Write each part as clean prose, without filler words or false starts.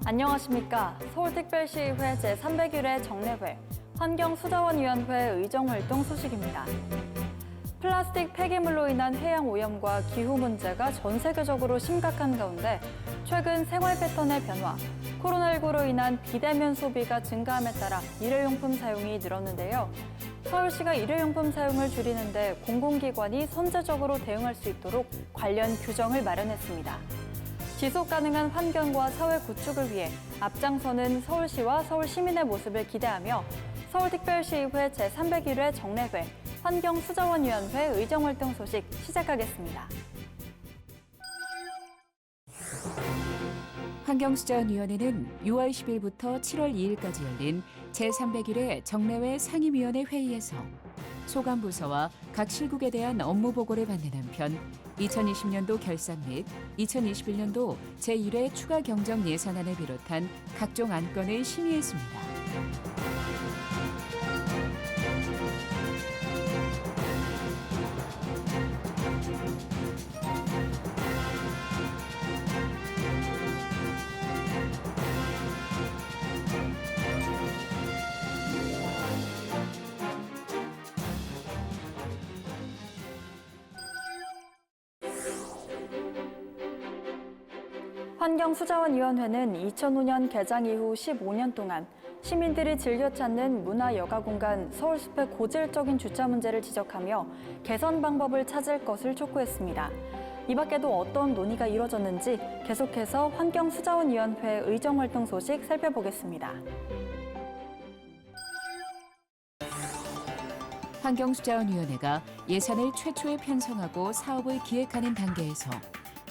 안녕하십니까. 서울특별시의회 제301회 정례회 환경수자원위원회 의정활동 소식입니다. 플라스틱 폐기물로 인한 해양오염과 기후 문제가 전 세계적으로 심각한 가운데 최근 생활 패턴의 변화, 코로나19로 인한 비대면 소비가 증가함에 따라 일회용품 사용이 늘었는데요. 서울시가 일회용품 사용을 줄이는데 공공기관이 선제적으로 대응할 수 있도록 관련 규정을 마련했습니다. 지속 가능한 환경과 사회 구축을 위해 앞장서는 서울시와 서울 시민의 모습을 기대하며 서울특별시의회 제301회 정례회 환경수자원위원회 의정활동 소식 시작하겠습니다. 환경수자원위원회는 6월 10일부터 7월 2일까지 열린 제301회 정례회 상임위원회 회의에서 소관부서와 각 실국에 대한 업무 보고를 받는 한편 2020년도 결산 및 2021년도 제1회 추가 경정 예산안을 비롯한 각종 안건을 심의했습니다. 환경수자원위원회는 2005년 개장 이후 15년 동안 시민들이 즐겨 찾는 문화 여가 공간 서울숲의 고질적인 주차 문제를 지적하며 개선 방법을 찾을 것을 촉구했습니다. 이 밖에도 어떤 논의가 이뤄졌는지 계속해서 환경수자원위원회 의정활동 소식 살펴보겠습니다. 환경수자원위원회가 예산을 최초에 편성하고 사업을 기획하는 단계에서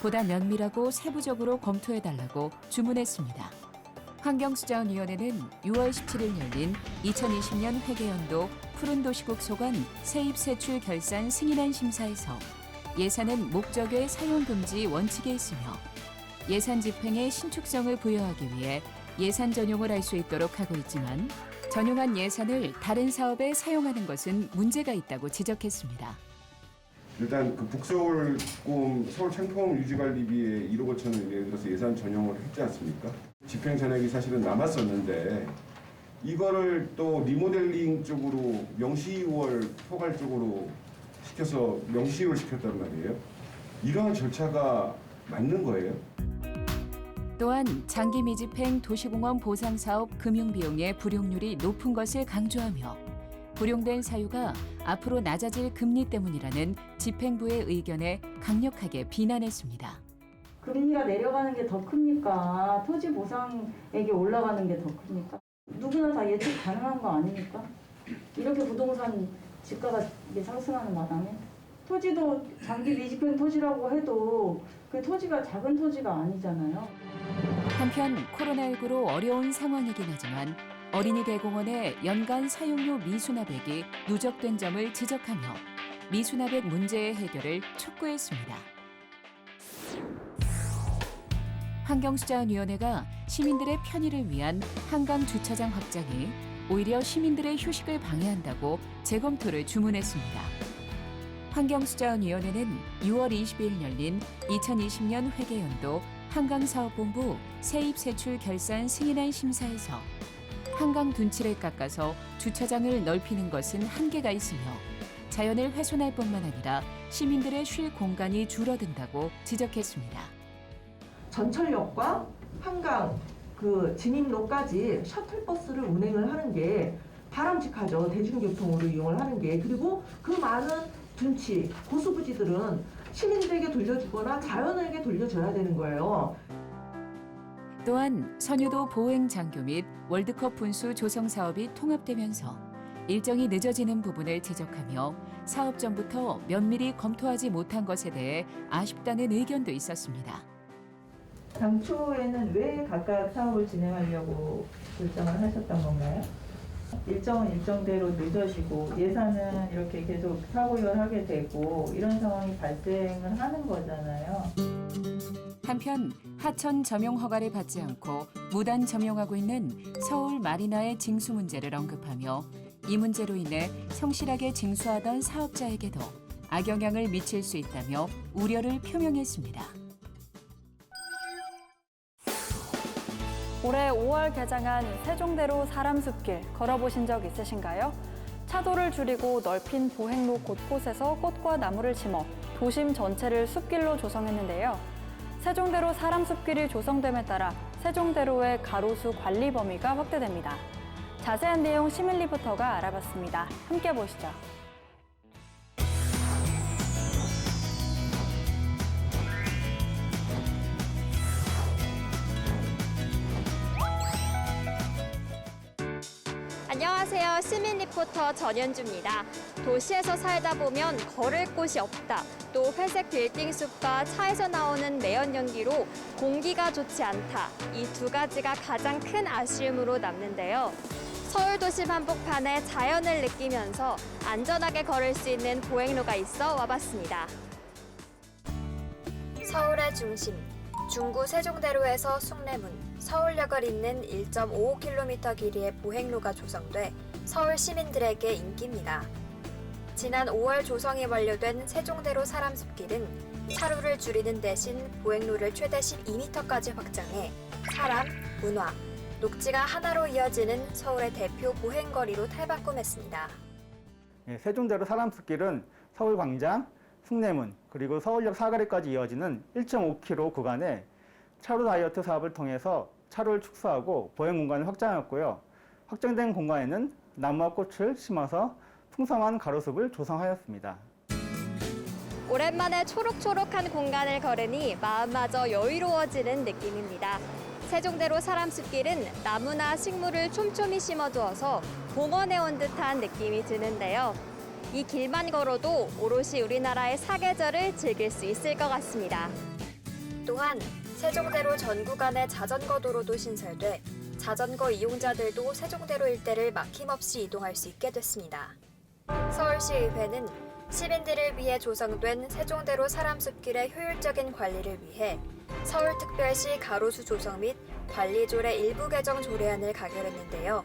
보다 면밀하고 세부적으로 검토해달라고 주문했습니다. 환경수자원위원회는 6월 17일 열린 2020년 회계연도 푸른도시국 소관 세입세출 결산 승인안 심사에서 예산은 목적의 사용금지 원칙에 있으며 예산 집행에 신축성을 부여하기 위해 예산 전용을 할 수 있도록 하고 있지만 전용한 예산을 다른 사업에 사용하는 것은 문제가 있다고 지적했습니다. 일단 그 북서울 꿈 서울 창포 유지관리비에 1억 5천을 예를 들어서 예산 전용을 했지 않습니까? 집행 전액이 사실은 남았었는데 이거를 또 리모델링 쪽으로 명시월 포괄적으로 시켜서 명시월 시켰단 말이에요. 이러한 절차가 맞는 거예요? 또한 장기 미집행 도시공원 보상사업 금융비용의 불용률이 높은 것을 강조하며 불용된 사유가 앞으로 낮아질 금리 때문이라는 집행부의 의견에 강력하게 비난했습니다. 금리가 내려가는 게 더 큽니까? 토지 보상액이 올라가는 게 더 큽니까? 누구나 다 예측 가능한 거 아닙니까? 이렇게 부동산 집가가 이게 상승하는 마당에 토지도 장기 미집행 토지라고 해도 그 토지가 작은 토지가 아니잖아요. 한편 코로나19로 어려운 상황이긴 하지만 어린이 대공원의 연간 사용료 미수납액이 누적된 점을 지적하며 미수납액 문제의 해결을 촉구했습니다. 환경수자원위원회가 시민들의 편의를 위한 한강 주차장 확장이 오히려 시민들의 휴식을 방해한다고 재검토를 주문했습니다. 환경수자원위원회는 6월 20일 열린 2020년 회계연도 한강사업본부 세입세출 결산 승인안 심사에서 한강 둔치를 깎아서 주차장을 넓히는 것은 한계가 있으며 자연을 훼손할 뿐만 아니라 시민들의 쉴 공간이 줄어든다고 지적했습니다. 전철역과 한강 진입로까지 셔틀버스를 운행을 하는 게 바람직하죠. 대중교통으로 이용을 하는 게. 그리고 그 많은 둔치, 고수부지들은 시민들에게 돌려주거나 자연에게 돌려줘야 되는 거예요. 또한 선유도 보행장교 및 월드컵 분수 조성 사업이 통합되면서 일정이 늦어지는 부분을 지적하며 사업 전부터 면밀히 검토하지 못한 것에 대해 아쉽다는 의견도 있었습니다. 당초에는 왜 각각 사업을 진행하려고 결정을 하셨던 건가요? 일정은 일정대로 늦어지고 예산은 이렇게 계속 사고를 하게 되고 이런 상황이 발생을 하는 거잖아요. 한편 하천 점용 허가를 받지 않고 무단 점용하고 있는 서울 마리나의 징수 문제를 언급하며 이 문제로 인해 성실하게 징수하던 사업자에게도 악영향을 미칠 수 있다며 우려를 표명했습니다. 올해 5월 개장한 세종대로 사람숲길 걸어보신 적 있으신가요? 차도를 줄이고 넓힌 보행로 곳곳에서 꽃과 나무를 심어 도심 전체를 숲길로 조성했는데요. 세종대로 사람숲길이 조성됨에 따라 세종대로의 가로수 관리 범위가 확대됩니다. 자세한 내용 시민 리포터가 알아봤습니다. 함께 보시죠. 안녕하세요. 시민 리포터 전현주입니다. 도시에서 살다 보면 걸을 곳이 없다. 또 회색 빌딩 숲과 차에서 나오는 매연 연기로 공기가 좋지 않다. 이 두 가지가 가장 큰 아쉬움으로 남는데요. 서울 도심 한복판에 자연을 느끼면서 안전하게 걸을 수 있는 보행로가 있어 와봤습니다. 서울의 중심, 중구 세종대로에서 숭례문, 서울역을 잇는 1.55km 길이의 보행로가 조성돼 서울 시민들에게 인기입니다. 지난 5월 조성이 완료된 세종대로 사람숲길은 차로를 줄이는 대신 보행로를 최대 12m까지 확장해 사람, 문화, 녹지가 하나로 이어지는 서울의 대표 보행거리로 탈바꿈했습니다. 세종대로 사람숲길은 서울광장, 숭례문, 그리고 서울역 사거리까지 이어지는 1.5km 구간에 차로 다이어트 사업을 통해서 차로를 축소하고 보행 공간을 확장하였고요. 확장된 공간에는 나무와 꽃을 심어서 풍성한 가로숲을 조성하였습니다. 오랜만에 초록초록한 공간을 걸으니 마음마저 여유로워지는 느낌입니다. 세종대로 사람숲길은 나무나 식물을 촘촘히 심어두어서 공원에 온 듯한 느낌이 드는데요. 이 길만 걸어도 오롯이 우리나라의 사계절을 즐길 수 있을 것 같습니다. 또한 세종대로 전 구간의 자전거 도로도 신설돼 자전거 이용자들도 세종대로 일대를 막힘없이 이동할 수 있게 됐습니다. 서울시의회는 시민들을 위해 조성된 세종대로 사람숲길의 효율적인 관리를 위해 서울특별시 가로수 조성 및 관리조례 일부 개정 조례안을 가결했는데요.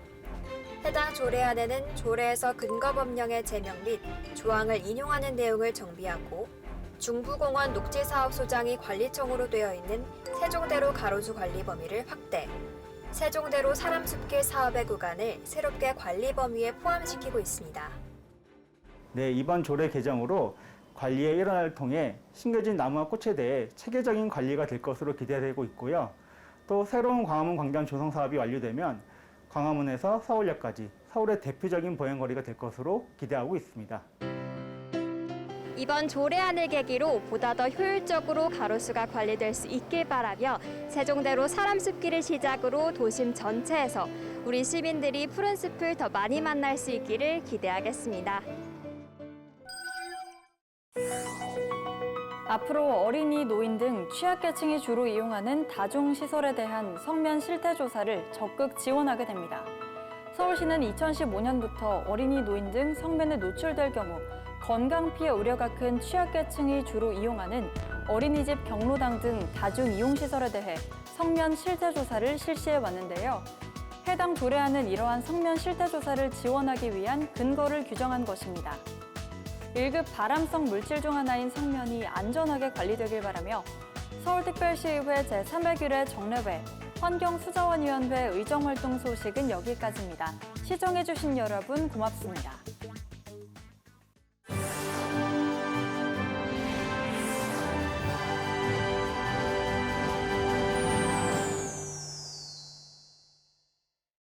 해당 조례안에는 조례에서 근거법령의 제명 및 조항을 인용하는 내용을 정비하고 중부공원 녹지사업소장이 관리청으로 되어 있는 세종대로 가로수 관리 범위를 확대, 세종대로 사람숲길 사업의 구간을 새롭게 관리 범위에 포함시키고 있습니다. 네, 이번 조례 개정으로 관리의 일환을 통해 심겨진 나무와 꽃에 대해 체계적인 관리가 될 것으로 기대되고 있고요. 또 새로운 광화문 광장 조성 사업이 완료되면 광화문에서 서울역까지 서울의 대표적인 보행거리가 될 것으로 기대하고 있습니다. 이번 조례안을 계기로 보다 더 효율적으로 가로수가 관리될 수 있길 바라며 세종대로 사람숲길을 시작으로 도심 전체에서 우리 시민들이 푸른 숲을 더 많이 만날 수 있기를 기대하겠습니다. 앞으로 어린이, 노인 등 취약계층이 주로 이용하는 다중시설에 대한 성면 실태조사를 적극 지원하게 됩니다. 서울시는 2015년부터 어린이, 노인 등 성면에 노출될 경우 건강 피해 우려가 큰 취약계층이 주로 이용하는 어린이집, 경로당 등 다중이용시설에 대해 성면 실태조사를 실시해 왔는데요. 해당 조례안은 이러한 성면 실태조사를 지원하기 위한 근거를 규정한 것입니다. 1급 발암성 물질 중 하나인 성면이 안전하게 관리되길 바라며 서울특별시의회 제301회 정례회 환경수자원위원회 의정활동 소식은 여기까지입니다. 시청해주신 여러분 고맙습니다.